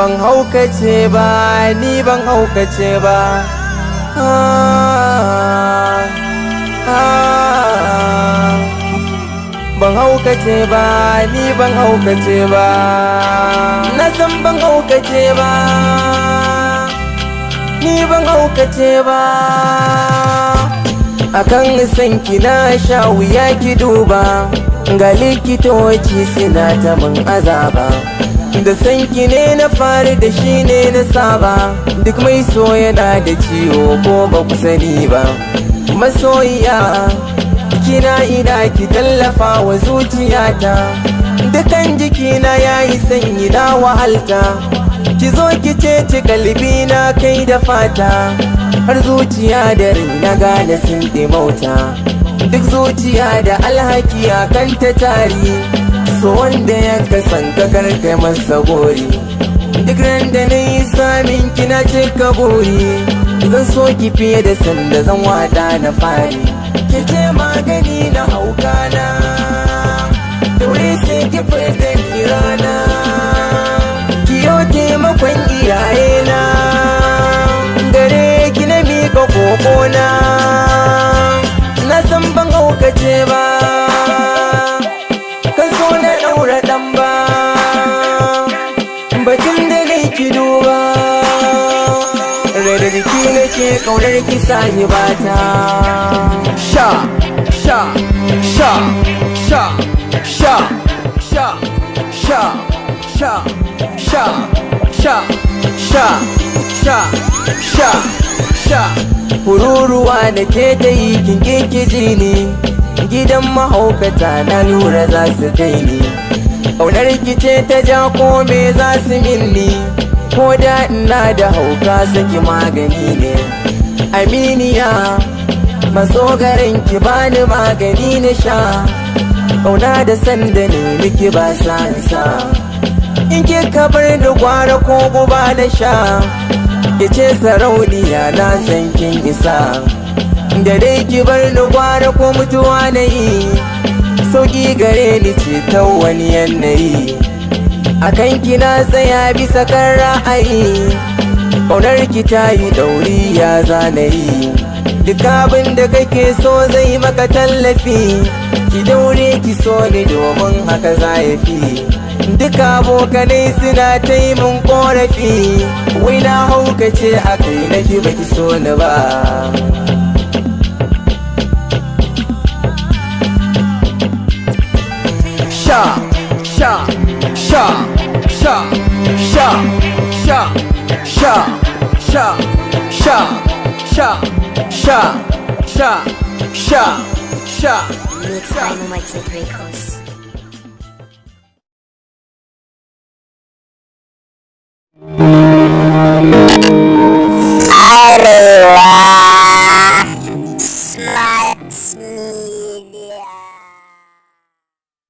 ban haukace ba, ni ban haukace ba. Ban haukace ba, ni ban haukace ba. Na san ban haukace ba, ni ban haukace ba. Akan sanki na sha wuya ki duba, ga likitoci suna ta mun azaba. Da sanki ne na fari da shi ne na saba, duk mai so yana da ciwo ko ba ku sani ba. Masoyiya kina ina ki tallafa wa zuciyata, dukan jikina yayi sanyi na wahalta. Ki zo ki ceci kalbina kai da fata, har zuciya da na gane sun mauta. Duk zuciya da alhaki a kan ta tari, so wanda ya kasan ka karkai masa gori. Duk ran da na yi samin kina cika buri, zan so ki fiye da sanda zan wada na fari. Ki ce magani na haukana, da wuri sai ki fita ni rana. Ki yo taimakon iyayena, gare ki na miƙa kokona. Na san ban haukace ba, kan so na ɗaura ɗan ba, batun da gai ki duba. Rai da jiki nake ƙaunar ki sahi bata. Sha, sha, sha, sha, sha, sha, sha, sha, sha, sha, sha, sha, sha, sha. Kururuwa da ke ta yi kin kikiji ne, gidan mahaukata na lura za su kai ni. Ƙaunar ki ce ta ja ko me za su minni, ko da ina da hauka saki magani ne. Aminiya masogaran ki bani magani na sha, ƙauna da sanda ne miki ba sa isa. In kika bar da gwara ko guba na sha, ki ce sarauniya na san kin isa. Da dai ki bar ni gwara ko mutuwa na yi, sauki gare ni ce ta wani yanayi. Akan ki na tsaya bisa kan ra'ayi, ƙaunar ki ta yi ɗauri ya zanayi. Duk abin da kake so zai maka tallafi, ki daure ki so ni domin haka za ya fi. Duk abokanai suna ta yi mun ƙorafi, wai na haukace a kai nake baki so ni ba. Sha, sha, sha, sha, sha, sha, sha, sha, sha, sha, sha, sha, sha, sha. Mixed by Momatic Records.